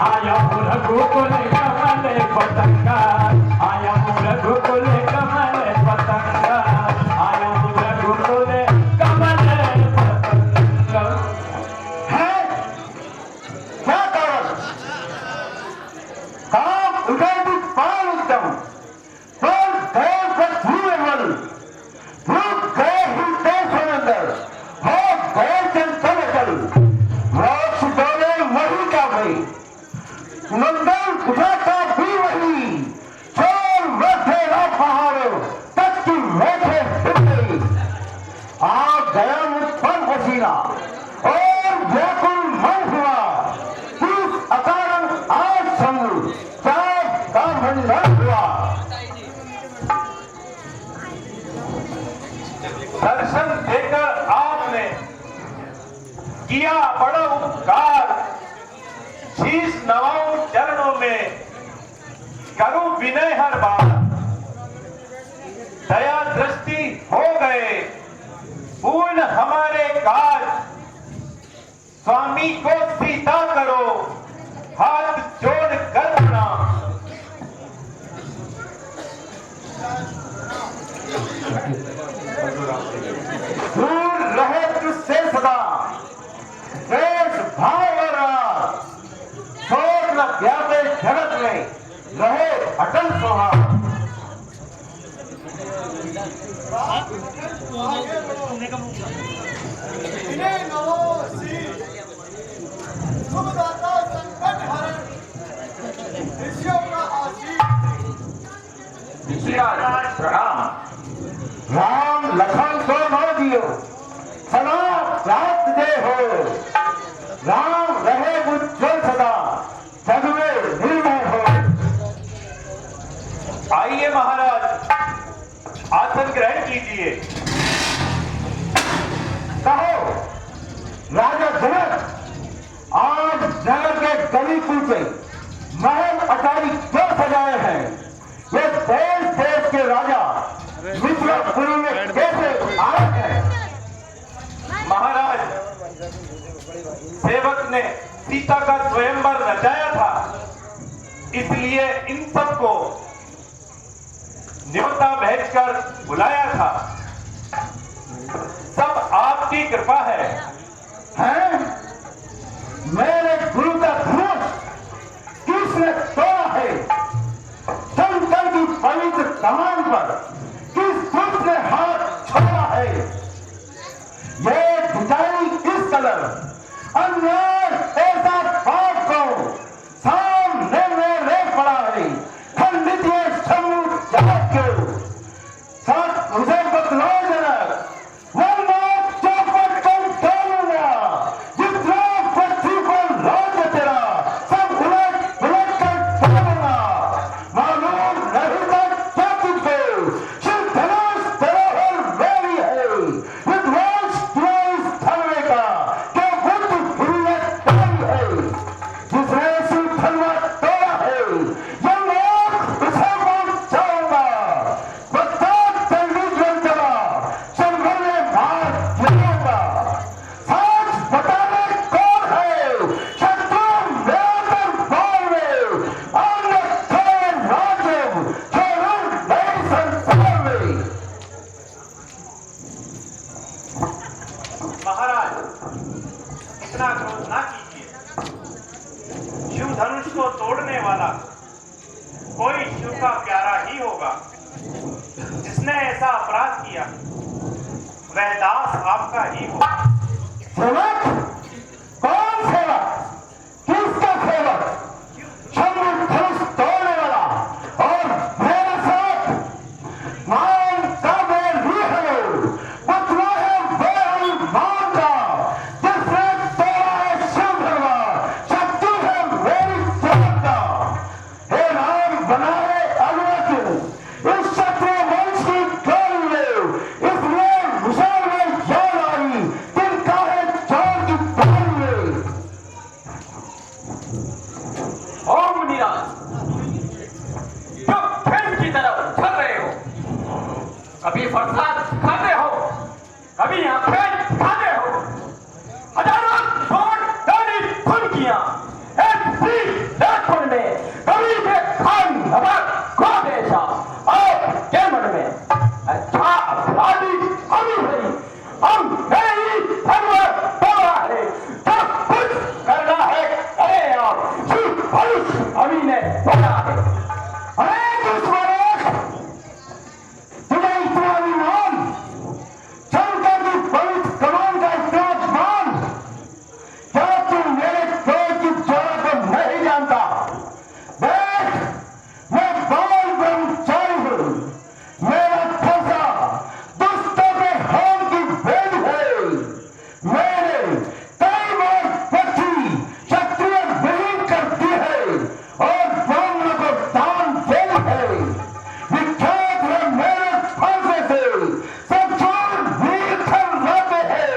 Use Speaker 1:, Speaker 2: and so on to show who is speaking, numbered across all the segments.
Speaker 1: आया रघुकुल कमल पतंगा, आया रघुकुल कमल पतंगा, आया रघुकुल कमल पतंगा।
Speaker 2: है क्या कारण? काम उदय पाल उत्तम पर देव पर धूए मन रूप गए हृदय समंदर हो गए चंचल कल रोष डोले वही का वही मंडल उठा का भी वही चोर बैठेगा पहाड़ों तक की बैठे हिल आ गया उत्पन्न हसीना और व्याकुल मन हुआ किस अकारण आज समूह चाप का भंडार हुआ।
Speaker 3: दर्शन देकर आपने किया बड़ा उपकार, शीश नवाऊं चरणों में करूं विनय हर बार। दया दृष्टि हो गए पूर्ण हमारे काज, स्वामी को सीता करो हाथ जोड़ कर प्रणाम।
Speaker 2: दूर रहे तुझसे सदा देश भाव और राज, शोक न व्यापे जगत में रहे अटल सुहाग।
Speaker 4: इन्हें नमो श्री शुभदाता संकट हरण ऋषियों का आशीष।
Speaker 3: प्रणाम।
Speaker 2: राम लखन सो न दियो सदा प्राप्त दे हो, राम रहे उज्जवल सदा जग में निर्भय हो।
Speaker 3: आइए महाराज आसन ग्रहण कीजिए।
Speaker 2: कहो राजा जनक, आज नगर के गली कूचे महल अटारी क्यों सजाए हैं? ये देश देश के राजा मिथिलापुरी में कैसे आए हैं?
Speaker 3: महाराज सेवक ने सीता का स्वयंवर रचाया था, इसलिए इन सबको न्योता भेजकर बुलाया था। सब आपकी कृपा है।
Speaker 2: हैं? मेरे गुरु का धनुष किसने तोड़ा है? शंकर की पवित्र कमान पर किस दुष्ट ने हाथ छोड़ा है? ये पिटाई इस कदर अन्याय ऐसा पाप को सामने में ले पड़ा है। खंडित ये समूह जगत को साथ मुझे बतलाओ जनक, वरना चौपट कर डालूंगा। जितना पृथ्वी पर राज्य तेरा सब उलट उलट कर डालूंगा। मालूम नहीं था क्या तुझको शिव धनुष धरोहर मेरी है। विध्वंस तुम्हें इस धनवे का क्या बुद्ध हुर्रियत डाली है। जिसने शिव धनवा तोड़ा है यह लोग उसे पहुंचाऊंगा। बत्ताक तंगी जंजला संभल में मार गिराऊंगा। साच बताने कौन है? शत्रु मेरे बाल में अन्य थोड़े राज्य छोड़ूं नए संसार में।
Speaker 3: महाराज इतना क्रोध ना कीजिए। शिव धनुष को तोड़ने वाला कोई शिव का प्यारा ही होगा। जिसने ऐसा अपराध किया वह दास आपका ही होगा।
Speaker 2: सेवक? कौन सेवक? किसका सेवक? शंभु धनुष तोड़ने वाला और मेरा साथ मान का मैं रूह हूँ। बतला है वे हनुमान का जिसने तोड़ा है शिव धनुआ। शत्रु है मेरी जान का। हे राम बनाए अगुआ क्यों इस शत्रु वंश की टोली में? इसलिए विशाल में जान आई तिनका है चोर की पाली में।
Speaker 1: ओम निराज, जो खेल की तरह उछल रहे हो, कभी बरसात खाते हो, कभी आंखें खाते हो। हजारों छोड़ डाली खुनकियां एक भी हम नहीं धर्म बोला है, जो कुछ करना है अरे आप अभी ने बोला है।
Speaker 2: अरे दुश्मनों, तुम्हें इतना अभिमान, शंकर की पवित्र कमान का इतना अपमान, क्या तुम मेरे पेट की ज्वाला को नहीं जानता? देख, मैं बाल ब्रह्मचारी हूँ, मेरा फंसा दुष्टों के होम की भेद है। मेरे कई बार पक्षी क्षत्रिय विलीन करती है और ब्राह्मण को दान देती है। विख्यात है मेरे फंसे से सब चोर वीर खर रहते हैं।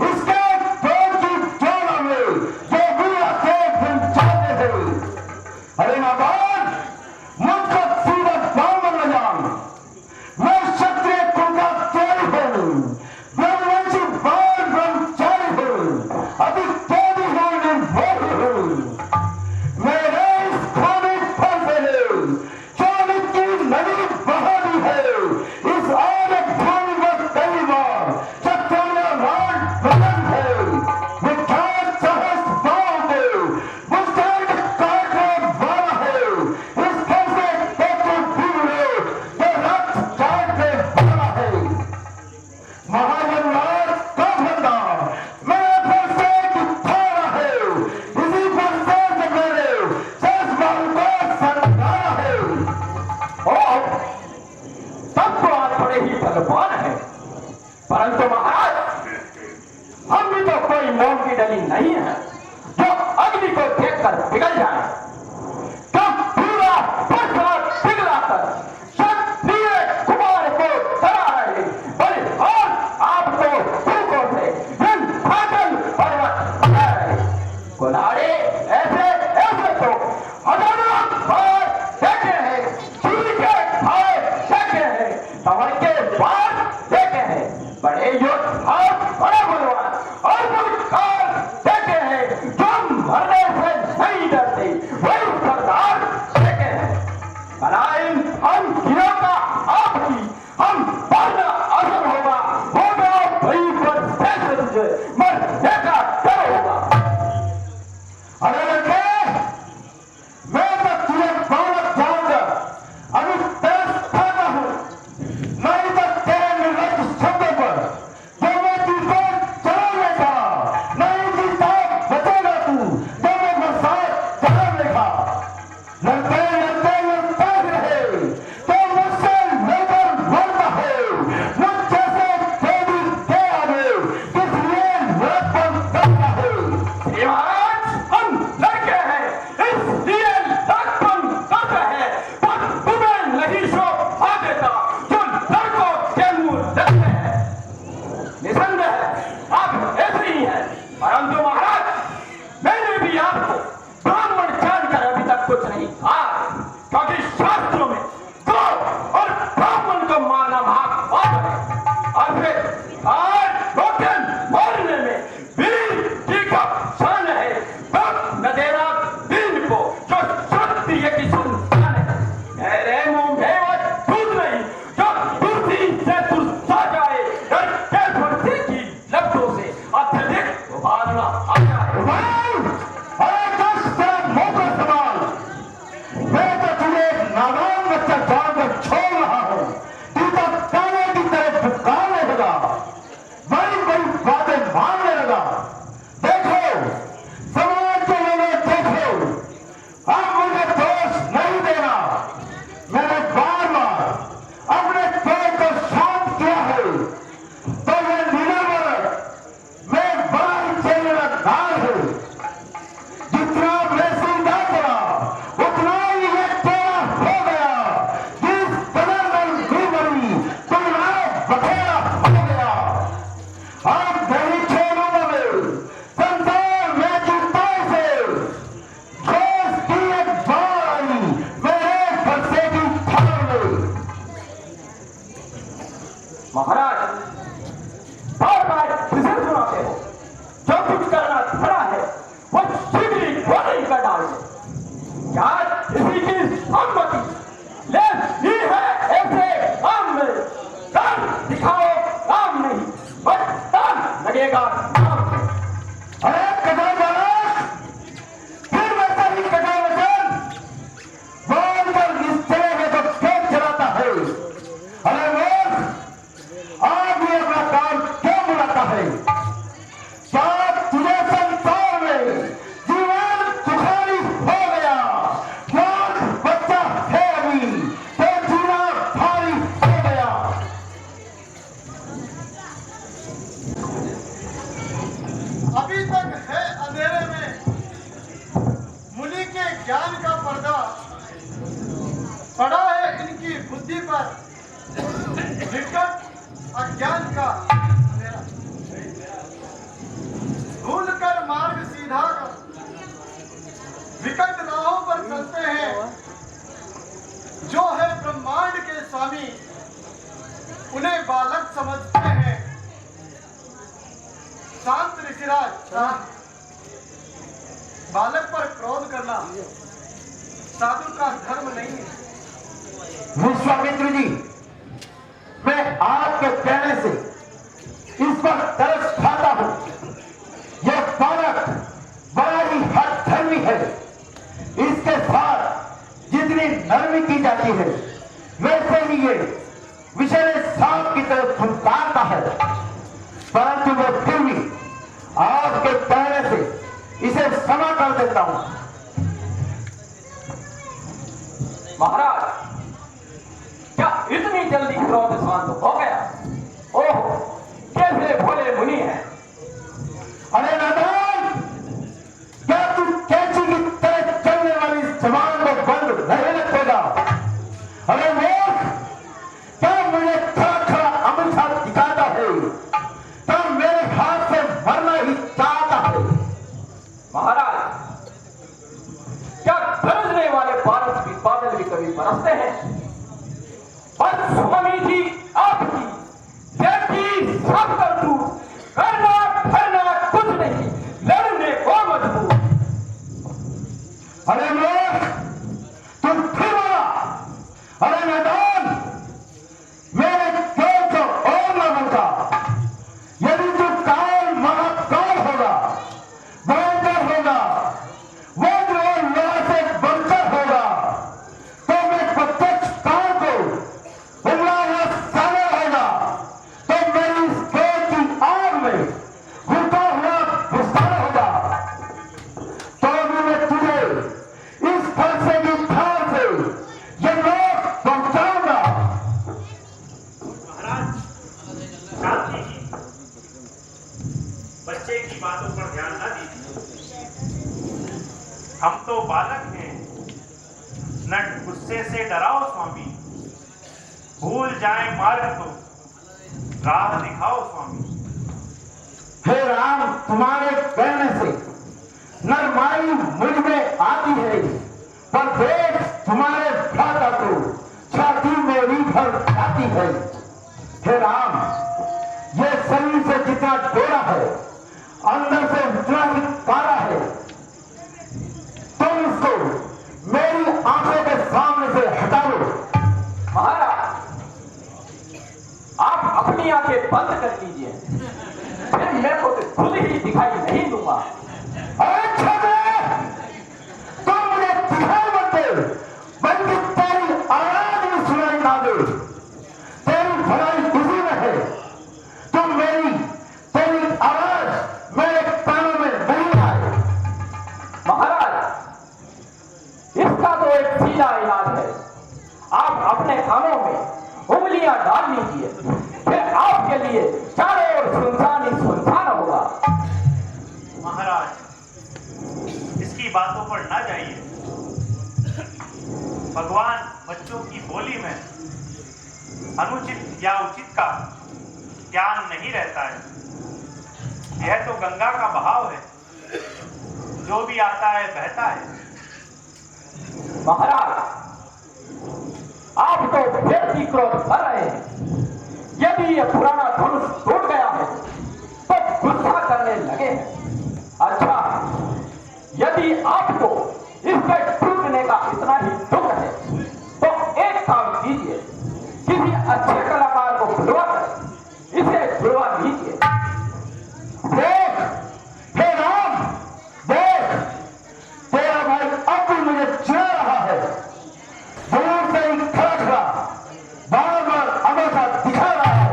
Speaker 2: इसके पेट की ज्वाला में जो भी आते पहुंचाते हैं। अरे नादान, मुझको सीधा ब्राह्मण न जान, मैं क्षत्रिय कुल का त्यागी हूँ, ब्रह्मवंशी बाल ब्रह्मचारी हूँ, अभी कैदी हूँ, निर्भोगी हूँ। मेरे इस क्रोधित फंसे ने चोलित की नदी बहा दी है। इस आने भूमि में कई बार क्षत्रिय राज बदल है। विख्यात सहस्त्र गांव को बुस्टर्ड काटने वाला है। इस फंसे पेटू बिगड़े जो रक्त चाटने वाला है। महाजनराज का भंडा मेरे फंसे की थारा है। इसी फंसे से मेरे शेष बाल को सरकारा है।
Speaker 1: ओह, सब तो आज बड़े ही बलवान है, परंतु महाराज हम भी तो कोई मोम की डली नहीं है जो अग्नि को देखकर पिघल जाए। तब पूरा प्रसाद पिघलाकर क्षत्रिय कुमार को डरा रहे, बड़े और आप तो भूखों से इन फाटल पर्वत बना रहे। कुल्हाड़ी ऐसे ऐसे तो हजारों बार देखे हैं, चूड़ी के भाई देखे हैं, तवर के बार देखे हैं, बड़े युद्ध और बड़े बलवान और मुल्कार देखे हैं जो मरने से नहीं डरते, वही सरदार देखे हैं। भलाइन हम गिरों का आपकी हम पढ़ना असर होगा वही पर कैसे तुझे मरने का डर होगा।
Speaker 2: अरे लड़के, मैं तो तुझे बहुत जानकर अभी तरस खाता हूँ। नहीं तो तेरे निर्लज शब्दों पर जो मैं तुझको चलाने का नहीं जीता बचेगा तू, जो मैं बरसात चलाने का। लड़के लड़के लड़ते रहे तो मुझसे लेकर मरता है। मुझ जैसे कैदी के आगे किस लिए लड़पन करता है?
Speaker 1: महाराज हम लड़के हैं, इसलिए लड़पन करते हैं, पर तुम्हें नहीं शोभा देता जो लड़कों के मुंह लगते हैं। निसंदेह आप ऐसे ही हैं, परंतु महाराज मैंने भी आपको ब्राह्मण जानकर अभी तक कुछ नहीं कहा, क्योंकि शास्त्रों में गौ और ब्राह्मण को मारना महापाप है। और फिर आज रोकन मारने में वीर की का शान है, तब न देना दीन को जो क्षत्रिय की संतान है। मेरे मुंह में वो दूध नहीं जो तुलसी से तुलसा जाए और के फरसे की लपटों से अत्यधिक उबालना आ जाए।
Speaker 2: अरे दस तेरा मौका सवाल, मैं तो तुझे एक नादान बच्चा जानकर छोड़ रहा हूँ। तू तो काले की तरह पुकारने लगा, बड़ी बड़ी बातें मानने लगा। देखो, समाज के लोगों देखो, अब मुझे दोष नहीं देना। मैंने बार बार अपने पेट को शांत किया है, तो ये निरावर मैं बड़ा ही चेहरेदार हूँ। जितना रेसीदा करा उतना ही ये तेरा हो गया। जिस कदर में घूमरी तुमरा बखेड़ा हो गया। अब नहीं छोड़ूंगा मैं संसार में जुटाई से जोश की एक बार आई मेरे फंसे की थार में।
Speaker 1: महाराज बार बार किसे सुनाते हो? जो कुछ करना धरा है वो शीघ्र ही नहीं कर डालो। क्या इसी की सम्मति ले ली है? ऐसे काम में काम दिखाओ, काम नहीं बस
Speaker 4: ज्ञान का पर्दा पड़ा है इनकी बुद्धि पर, विकट अज्ञान का अंधेरा। भूल कर मार्ग सीधा कर विकट राहों पर चलते हैं। जो है ब्रह्मांड के स्वामी उन्हें बालक समझते हैं। शांत ऋषिराज शांत। बालक पर क्रोध करना साधु का धर्म नहीं है।
Speaker 2: विश्वामित्र जी, मैं आपके कहने से इस पर तरस खाता हूं। यह बालक बड़ा ही हठधर्मी है। इसके साथ जितनी नरमी की जाती है वैसे ही ये विषैले सांप की तरफ फुंकारता है, परंतु मैं फिर भी आपके कहने से इसे क्षमा कर देता हूं।
Speaker 1: महाराज, क्या इतनी जल्दी क्रोध शांत हो गया? ओह, कैसे भोले मुनि हैं।
Speaker 2: अरे नादान, क्या तू कैंची की तरह चलने वाली जबान को बंद नहीं रखेगा? अरे मूर्ख, क्या मुझे खड़ा खड़ा अंगूठा दिखाता है? क्या मेरे हाथ से मरना ही चाहता है?
Speaker 1: महाराज, क्या गरजने वाले बादल भी कभी बरसते हैं? पर स्वामी जी आपकी बेटी सब कर तू करना करना कुछ नहीं, लड़ने को मजबूर।
Speaker 2: अरे मूर्ख, तुम फिर बोला। अरे नादान, मेरे क्रोध को और न भूखा। यदि तू काल महाकाल होगा, भयंकर होगा, वज्र और लोहा से बढ़कर होगा, तो मैं प्रत्यक्ष काल को उंगला हुआ साला होगा, तो मेरी इस क्रोध की आग में भूखा हुआ भुसारा होगा, तो भी मैं तुझे इस फलसे की थाल से ये लोग पहुंचाऊंगा।
Speaker 3: महाराज, शांति की बच्चे की बातों पर ध्यान न दीजिए। हम तो बालक हैं, न गुस्से से डराओ स्वामी। भूल जाए मार्ग तो राह दिखाओ स्वामी।
Speaker 2: हे राम, तुम्हारे कहने से नरमाई मुझ में आती है, पर देख तुम्हारे भ्राता को छाती मेरी भर जाती है। हे राम, ये शरीर से जितना डोरा है अंदर से उतना ही काला है। तुम इसको मेरी आंखों के सामने से हटा लो।
Speaker 1: महाराज, आप अपनी आंखें बंद कर लीजिए, फिर मैं को तो खुद ही दिखाई नहीं दूंगा।
Speaker 2: अरे छोटे, तुम मुझे दिखाई मत दे, बल्कि तेरी आवाज भी सुनाई ना दे। तेरी भलाई इसी में है। तुम तेरी आवाज मेरे कानों में नहीं आए।
Speaker 1: महाराज, इसका तो एक सीधा इलाज है। आप अपने कानों में उंगलियां डाल लीजिए, फिर आपके लिए चारों ओर सुनसान ही सुनसान होगा।
Speaker 3: महाराज, इसकी बातों पर न जाइए। भगवान बच्चों की बोली में अनुचित या उचित का ज्ञान नहीं रहता है। यह तो गंगा का बहाव है, जो भी आता है बहता है।
Speaker 1: महाराज, आप तो व्यक्ति क्रोध कर रहे हैं। यदि यह पुराना धनुष टूट गया है तो गुस्सा करने लगे हैं। अच्छा, यदि आपको इसके टूटने का इतना ही दुख है तो एक काम कीजिए, किसी अच्छे कलाकार को बुलवाकर इसे जुड़वा लीजिए।
Speaker 2: देख, हे राम, देख, तेरा भाई अब भी मुझे चिढ़ा रहा है। दूर से ही खड़ा खड़ा बार बार अंगूठा दिखा रहा है।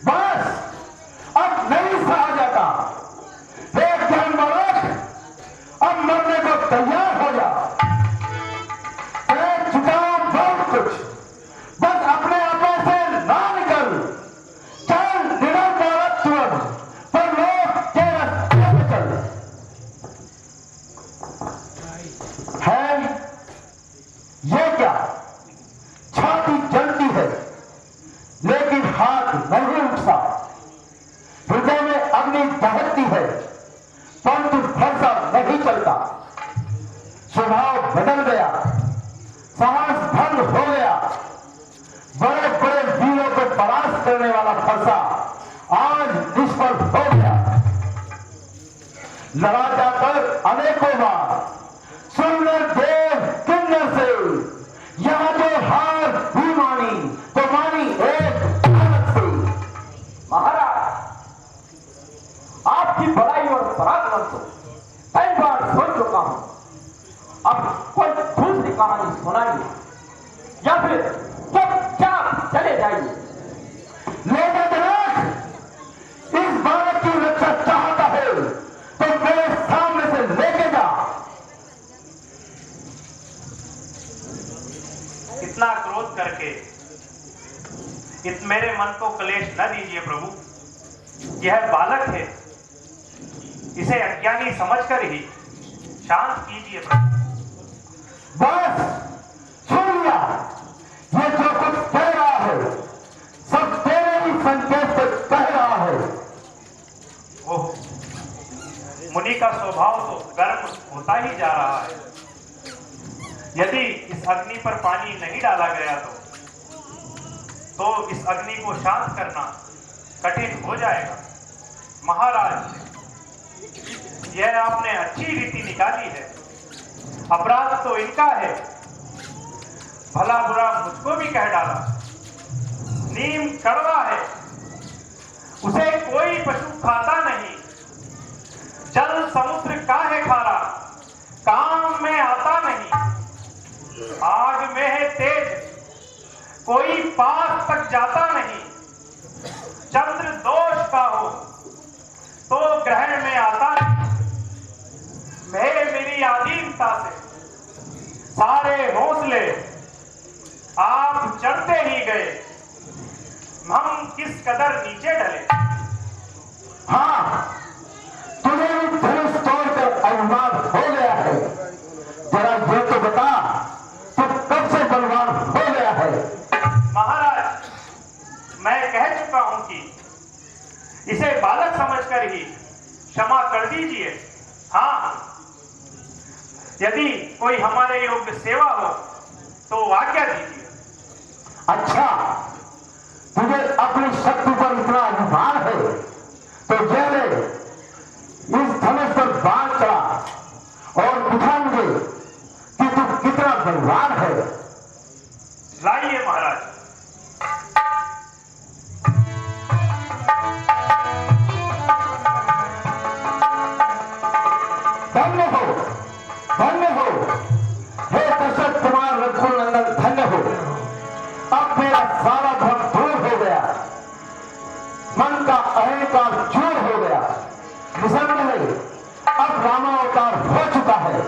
Speaker 2: बस अब नहीं सहा जाता। हे ज्ञान बालक, अब मरने को तैयार हो जा। है ये क्या? छाती जलती है लेकिन हाथ नहीं उठता, हृदय में अग्नि दहकती है परंतु फरसा नहीं चलता। स्वभाव बदल गया, साहस भंग हो गया। बड़े बड़े वीरों को परास्त करने वाला फरसा आज निष्फल हो गया। लड़ा जाकर अनेकों बार सुंदर देव किन्नर से, यहां जो हार भी मानी तो मानी एक हालत से।
Speaker 1: महाराज, आपकी बड़ाई और पराक्रम को कई बार सुन चुका हूं। अब कोई दूसरी कहानी सुनाइए या फिर चुपचाप चले जाइए।
Speaker 2: लेकिन जनक, इस बालक की रक्षा चाहता है तो मेरे सामने से लेके जा।
Speaker 3: इतना क्रोध करके मेरे मन को क्लेश न दीजिए प्रभु। यह बालक है, इसे अज्ञानी समझकर ही शांत कीजिए प्रभु।
Speaker 2: बस सुन लिया, ये जो कुछ कह रहा है सब तेरे ही संकेत से कह रहा है।
Speaker 3: ओह, मुनि का स्वभाव तो गर्म होता ही जा रहा है। यदि इस अग्नि पर पानी नहीं डाला गया तो इस अग्नि को शांत करना कठिन हो जाएगा। महाराज, यह आपने अच्छी रीति निकाली है। अपराध तो इनका है, भला बुरा मुझको भी कह डाला। नीम कड़वा है, उसे कोई पशु खाता नहीं। जल समुद्र काहे खारा, काम में आता नहीं। आग में है तेज, कोई पास तक जाता नहीं। चंद्र दोष का हो तो ग्रहण में आता नहीं। मेरी आदीनता से सारे हौसले आप चढ़ते ही गए। हम किस कदर नीचे ढले।
Speaker 2: हाँ, तुझे भी धनुष तोड़कर अभिमान हो गया है। जरा ये तो बता, तू कब से बलवान हो गया है?
Speaker 3: महाराज, मैं कह चुका हूं कि इसे बालक समझकर ही क्षमा कर दीजिए। हाँ, यदि कोई हमारे योग्य सेवा हो तो आज्ञा दीजिए।
Speaker 2: अच्छा, तुझे अपनी शक्ति पर इतना अभिमान है तो जय इस धनुष पर बाण चढ़ा और दिखा मुझे कि तू कितना बलवान है।
Speaker 3: लाइए महाराज।
Speaker 2: धन्य हो, धन्य हो, हे दशरथ कुमार रघुनंदन, धन्य हो। अब मेरा सारा भ्रम दूर हो गया, मन का अहंकार चूर हो गया। निसंदेह है, अब रामावतार हो चुका है।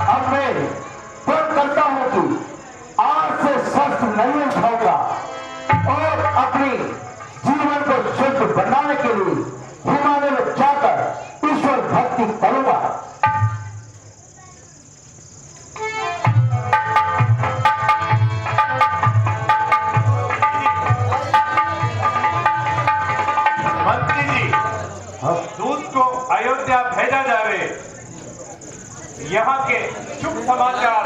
Speaker 2: अब मैं प्रण करता हूं कि आज से शस्त्र नहीं उठाऊंगा और अपनी जीवन को शुद्ध बनाने के लिए हिमालय में जाकर ईश्वर भक्ति करूंगा।
Speaker 3: मंत्री जी, दूत को अयोध्या भेजा जावे। यहाँ के शुभ समाचार